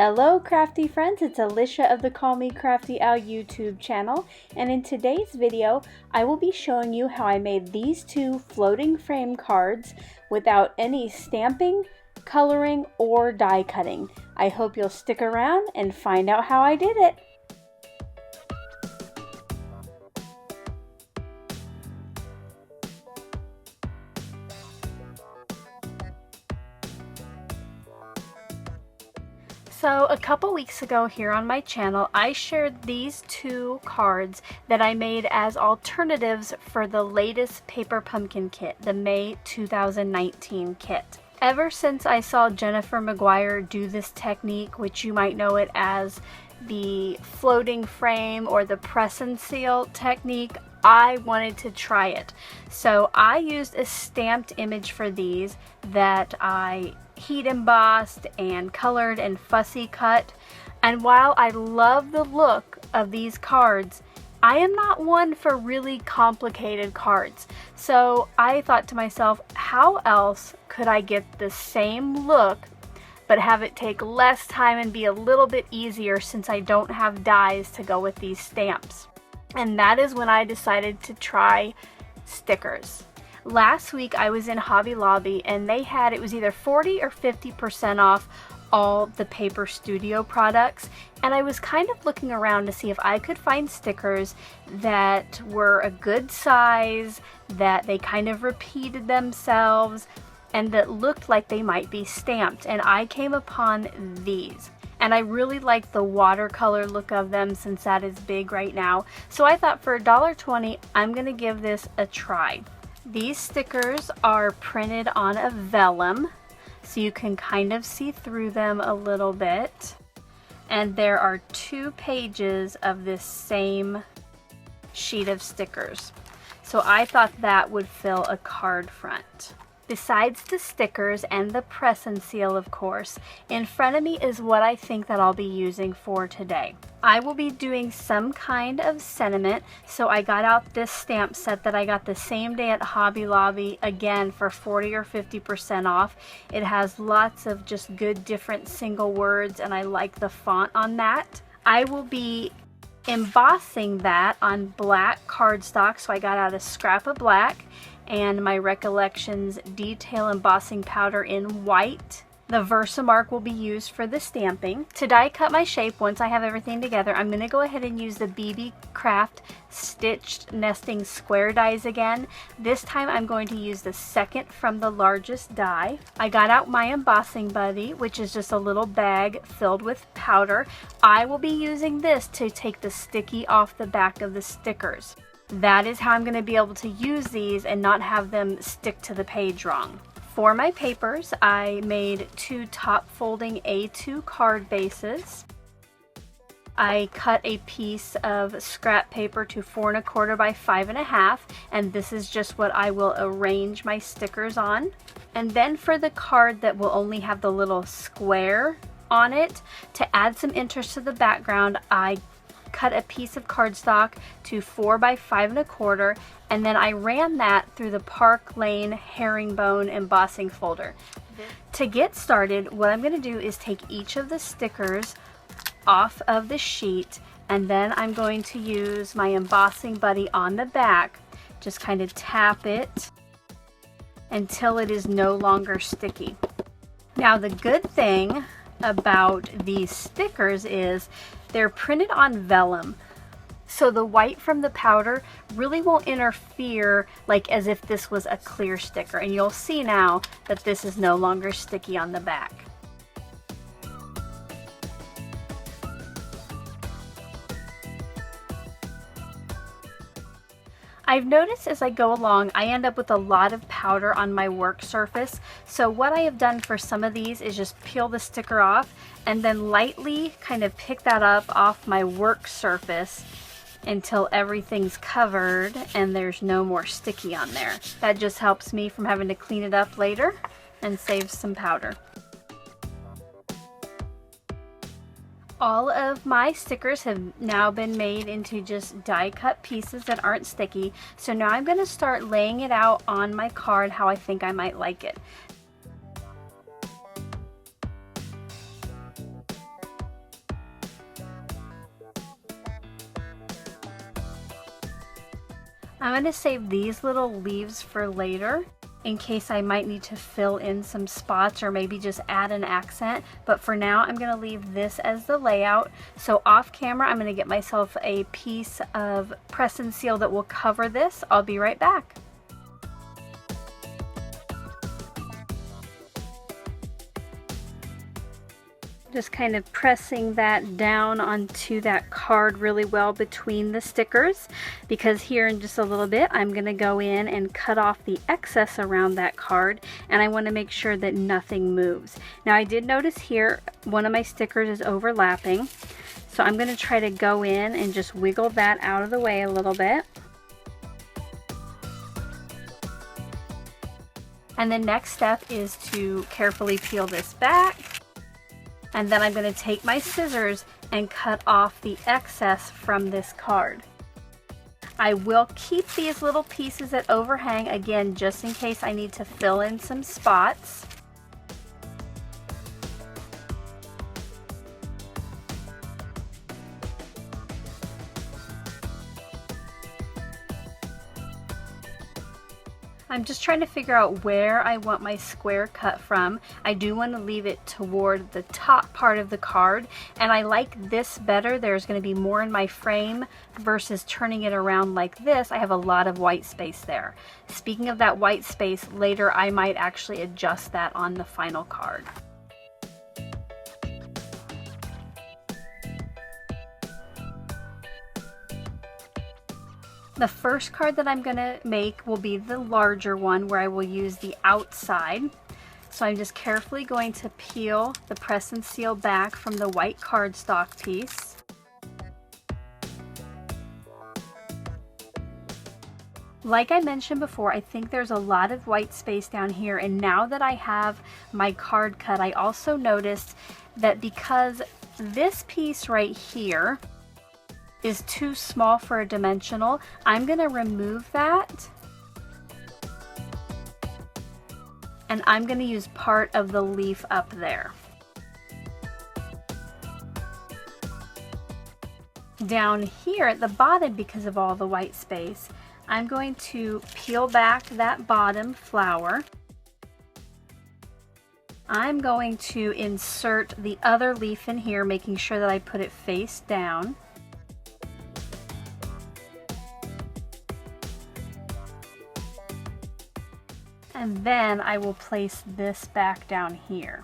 Hello crafty friends, it's Alicia of the Call Me Crafty Al YouTube channel, and in today's video I will be showing you how I made these two floating frame cards without any stamping, coloring, or die cutting. I hope you'll stick around and find out how I did it. So a couple weeks ago here on my channel, I shared these two cards that I made as alternatives for the latest Paper Pumpkin kit, the May 2019 kit. Ever since I saw Jennifer McGuire do this technique, which you might know it as the floating frame or the press and seal technique, I wanted to try it. So I used a stamped image for these that I heat embossed and colored and fussy cut. And while I love the look of these cards, I am not one for really complicated cards. So I thought to myself, how else could I get the same look but have it take less time and be a little bit easier since I don't have dies to go with these stamps? And that is when I decided to try stickers. Last week I was in Hobby Lobby and they had, it was either 40 or 50% off all the Paper Studio products, and I was kind of looking around to see if I could find stickers that were a good size, that they kind of repeated themselves, and that looked like they might be stamped, and I came upon these. And I really like the watercolor look of them since that is big right now. So I thought for $1.20, I'm gonna give this a try. These stickers are printed on a vellum, so you can kind of see through them a little bit. And there are 2 pages of this same sheet of stickers. So I thought that would fill a card front. Besides the stickers and the press and seal, of course, in front of me is what I think that I'll be using for today. I will be doing some kind of sentiment, so I got out this stamp set that I got the same day at Hobby Lobby, again for 40 or 50% off. It has lots of just good different single words, and I like the font on that. I will be embossing that on black cardstock, so I got out a scrap of black and my Recollections detail embossing powder in white. The Versamark will be used for the stamping. To die cut my shape, once I have everything together, I'm going to go ahead and use the BB Craft stitched nesting square dies again. This time I'm going to use the second from the largest die. I got out my embossing buddy, which is just a little bag filled with powder. I will be using this to take the sticky off the back of the stickers. That is how I'm going to be able to use these and not have them stick to the page wrong. For my papers, I made 2 top folding A2 card bases. I cut a piece of scrap paper to 4 1/4 by 5 1/2, and this is just what I will arrange my stickers on. And then for the card that will only have the little square on it, to add some interest to the background, I cut a piece of cardstock to 4 by 5 1/4, and then I ran that through the Park Lane herringbone embossing folder. To get started, what I'm going to do is take each of the stickers off of the sheet, and then I'm going to use my embossing buddy on the back, just kind of tap it until it is no longer sticky. Now the good thing about these stickers is they're printed on vellum, so the white from the powder really won't interfere like as if this was a clear sticker, and you'll see now that this is no longer sticky on the back. I've noticed as I go along, I end up with a lot of powder on my work surface. So what I have done for some of these is just peel the sticker off and then lightly kind of pick that up off my work surface until everything's covered and there's no more sticky on there. That just helps me from having to clean it up later and saves some powder. All of my stickers have now been made into just die cut pieces that aren't sticky. So now I'm going to start laying it out on my card how I think I might like it. I'm going to save these little leaves for later in case I might need to fill in some spots or maybe just add an accent. But for now, I'm going to leave this as the layout. So off camera, I'm going to get myself a piece of press and seal that will cover this. I'll be right back. Just kind of pressing that down onto that card really well between the stickers, because here in just a little bit I'm going to go in and cut off the excess around that card, and I want to make sure that nothing moves. Now I did notice here one of my stickers is overlapping, so I'm going to try to go in and just wiggle that out of the way a little bit. And the next step is to carefully peel this back. And then I'm going to take my scissors and cut off the excess from this card. I will keep these little pieces that overhang, again, just in case I need to fill in some spots. I'm just trying to figure out where I want my square cut from. I do want to leave it toward the top part of the card, and I like this better. There's going to be more in my frame versus turning it around like this. I have a lot of white space there. Speaking of that white space, later I might actually adjust that on the final card. The first card that I'm going to make will be the larger one, where I will use the outside. So I'm just carefully going to peel the press and seal back from the white cardstock piece. Like I mentioned before, I think there's a lot of white space down here, and now that I have my card cut, I also noticed that because this piece right here is too small for a dimensional, I'm going to remove that, and I'm going to use part of the leaf up there. Down here at the bottom, because of all the white space, I'm going to peel back that bottom flower. I'm going to insert the other leaf in here, making sure that I put it face down. And then I will place this back down here.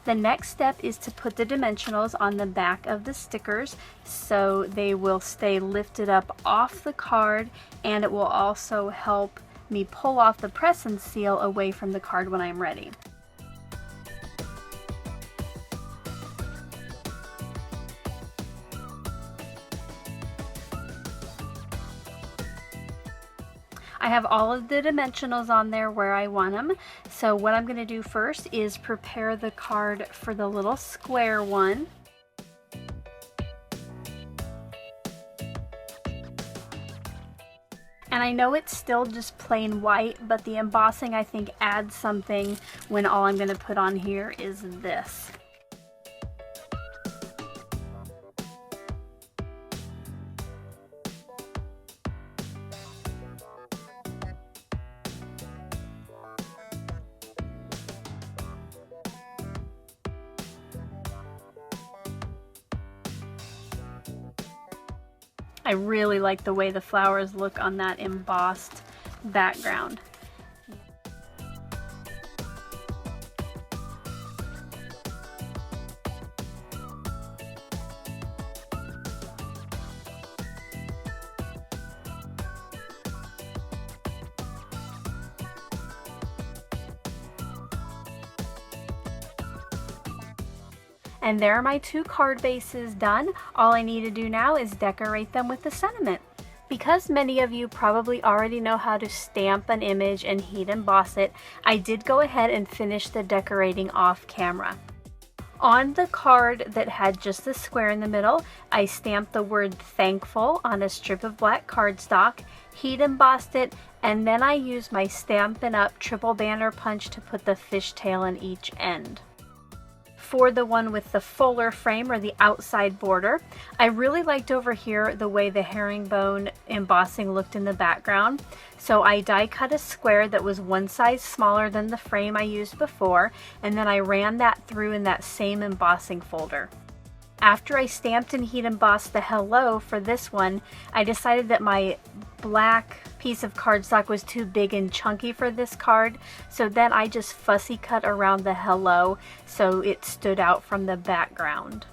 The next step is to put the dimensionals on the back of the stickers so they will stay lifted up off the card, and it will also help me pull off the press and seal away from the card when I'm ready. I have all of the dimensionals on there where I want them. So what I'm going to do first is prepare the card for the little square one. And I know it's still just plain white, but the embossing I think adds something when all I'm going to put on here is this. I really like the way the flowers look on that embossed background. And there are my two card bases done. All I need to do now is decorate them with the sentiment. Because many of you probably already know how to stamp an image and heat emboss it, I did go ahead and finish the decorating off camera. On the card that had just the square in the middle, I stamped the word thankful on a strip of black cardstock, heat embossed it, and then I used my Stampin' Up! Triple banner punch to put the fishtail in each end. For the one with the fuller frame or the outside border, I really liked over here the way the herringbone embossing looked in the background. So I die cut a square that was one size smaller than the frame I used before, and then I ran that through in that same embossing folder. After I stamped and heat embossed the hello for this one, I decided that my black piece of cardstock was too big and chunky for this card, so then I just fussy cut around the hello so it stood out from the background.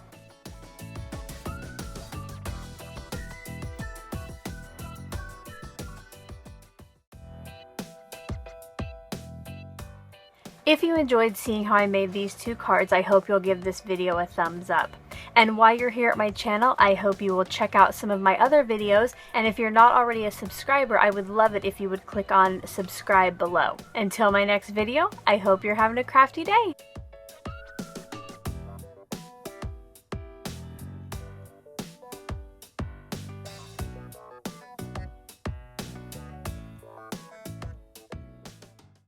If you enjoyed seeing how I made these two cards, I hope you'll give this video a thumbs up. And while you're here at my channel, I hope you will check out some of my other videos, and if you're not already a subscriber, I would love it if you would click on subscribe below. Until my next video, I hope you're having a crafty day!